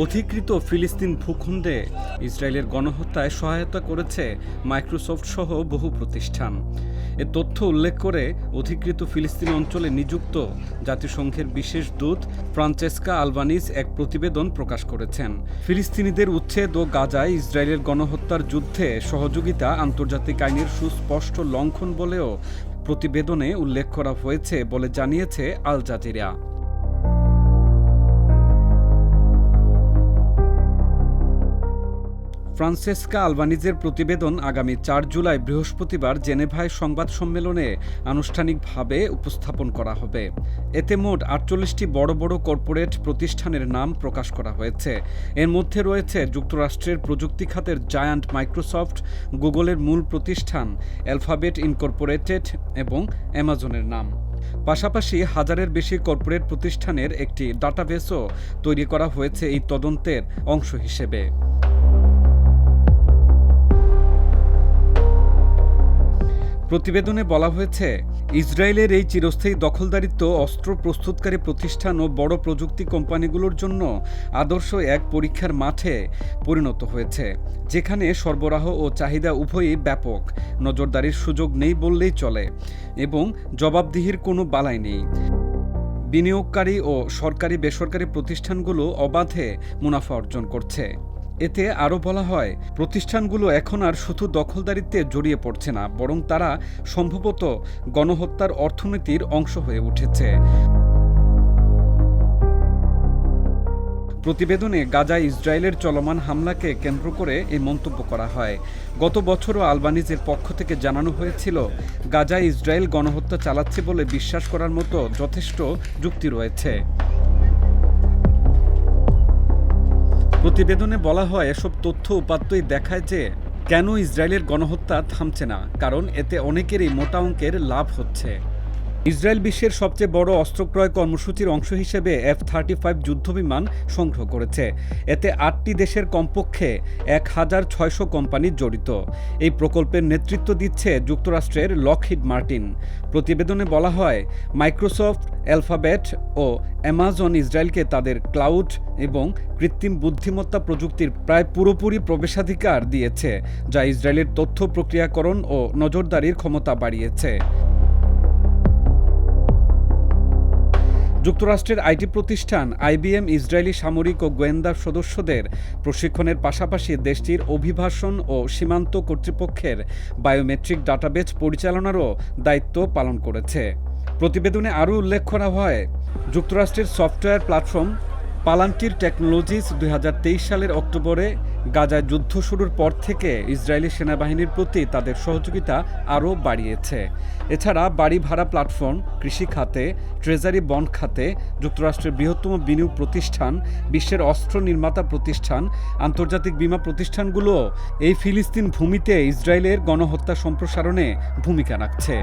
অধিকৃত ফিলিস্তিন ভূখণ্ডে ইসরায়েলের গণহত্যায় সহায়তা করেছে মাইক্রোসফট সহ বহু প্রতিষ্ঠান। এ তথ্য উল্লেখ করে অধিকৃত ফিলিস্তিন অঞ্চলে নিযুক্ত জাতিসংঘের বিশেষ দূত ফ্রান্সেস্কা আলবানিজ এক প্রতিবেদন প্রকাশ করেছেন। ফিলিস্তিনিদের উচ্ছেদ ও গাজায় ইসরায়েলের গণহত্যার যুদ্ধে সহযোগিতা আন্তর্জাতিক আইনের সুস্পষ্ট লঙ্ঘন বলেও প্রতিবেদনে উল্লেখ করা হয়েছে বলে জানিয়েছে আল জাজিরা। ফ্রান্সেস্কা আলবানিজের প্রতিবেদন আগামী ৪ জুলাই বৃহস্পতিবার জেনেভায় সংবাদ সম্মেলনে আনুষ্ঠানিকভাবে উপস্থাপন করা হবে। এতে মোট ৪৮টি বড় বড় কর্পোরেট প্রতিষ্ঠানের নাম প্রকাশ করা হয়েছে। এর মধ্যে রয়েছে যুক্তরাষ্ট্রের প্রযুক্তি খাতের জায়ান্ট মাইক্রোসফট, গুগলের মূল প্রতিষ্ঠান অ্যালফাবেট ইনকর্পোরেটেড এবং অ্যামাজনের নাম। পাশাপাশি হাজারের বেশি কর্পোরেট প্রতিষ্ঠানের একটি ডাটাবেসও তৈরি করা হয়েছে এই তদন্তের অংশ হিসেবে। প্রতিবেদনে বলা হয়েছে, ইসরায়েলের এই চিরস্থায়ী দখলদারিত্ব অস্ত্র প্রস্তুতকারী প্রতিষ্ঠান ও বড় প্রযুক্তি কোম্পানিগুলোর জন্য আদর্শ এক পরীক্ষার মাঠে পরিণত হয়েছে, যেখানে সরবরাহ ও চাহিদা উভয়ই ব্যাপক, নজরদারির সুযোগ নেই বললেই চলে এবং জবাবদিহির কোনো বালাই নেই। বিনিয়োগকারী ও সরকারি বেসরকারি প্রতিষ্ঠানগুলো অবাধে মুনাফা অর্জন করছে। এতে আরও বলা হয়, প্রতিষ্ঠানগুলো এখন আর শুধু দখলদারিত্বে জড়িয়ে পড়ছে না, বরং তারা সম্ভবত গণহত্যার অর্থনীতির অংশ হয়ে উঠেছে। প্রতিবেদনে গাজায় ইসরায়েলের চলমান হামলাকে কেন্দ্র করে এই মন্তব্য করা হয়। গত বছরও আলবানিজের পক্ষ থেকে জানানো হয়েছিল, গাজায় ইসরায়েল গণহত্যা চালাচ্ছে বলে বিশ্বাস করার মতো যথেষ্ট যুক্তি রয়েছে। প্রতিবেদনে বলা হয়, এসব তথ্য উপাত্তই দেখায় যে কেন ইসরায়েলের গণহত্যা থামছে না, কারণ এতে অনেকেরই মোটা অঙ্কের লাভ হচ্ছে। ইসরায়েল বিশ্বের সবচেয়ে বড় অস্ত্র ক্রয় কর্মসূচির অংশ হিসেবে F-35 যুদ্ধবিমান সংগ্রহ করেছে। এতে 8টি দেশের কমপক্ষে 1600 কোম্পানি জড়িত। এই প্রকল্পের নেতৃত্ব দিচ্ছে যুক্তরাষ্ট্রের লকহিড মার্টিন। প্রতিবেদনে বলা হয়, মাইক্রোসফট, অ্যালফাবেট ও অ্যামাজন ইসরায়েলকে তাদের ক্লাউড এবং কৃত্রিম বুদ্ধিমত্তা প্রযুক্তির প্রায় পুরোপুরি প্রবেশাধিকার দিয়েছে, যা ইসরায়েলের তথ্য প্রক্রিয়াকরণ ও নজরদারির ক্ষমতা বাড়িয়েছে। যুক্তরাষ্ট্রের আইটি প্রতিষ্ঠান IBM ইসরায়েলি সামরিক ও গোয়েন্দা সদস্যদের প্রশিক্ষণের পাশাপাশি দেশটির অভিবাসন ও সীমান্ত কর্তৃপক্ষের বায়োমেট্রিক ডাটাবেজ পরিচালনারও দায়িত্ব পালন করেছে। প্রতিবেদনে আরও উল্লেখ করা হয়, যুক্তরাষ্ট্রের সফটওয়্যার প্ল্যাটফর্ম পালান্টির টেকনোলজিস 2023 সালের অক্টোবরে গাজায় যুদ্ধ শুরুর পর থেকে ইসরায়েলি সেনাবাহিনীর প্রতি তাদের সহযোগিতা আরও বাড়িয়েছে। এছাড়া বাড়ি ভাড়া প্ল্যাটফর্ম, কৃষি খাতে, ট্রেজারি বন্ড খাতে যুক্তরাষ্ট্রের বৃহত্তম বিনিয়োগ প্রতিষ্ঠান, বিশ্বের অস্ত্র নির্মাতা প্রতিষ্ঠান, আন্তর্জাতিক বীমা প্রতিষ্ঠানগুলো এই ফিলিস্তিন ভূমিতে ইসরায়েলের গণহত্যা সম্প্রসারণে ভূমিকা রাখছে।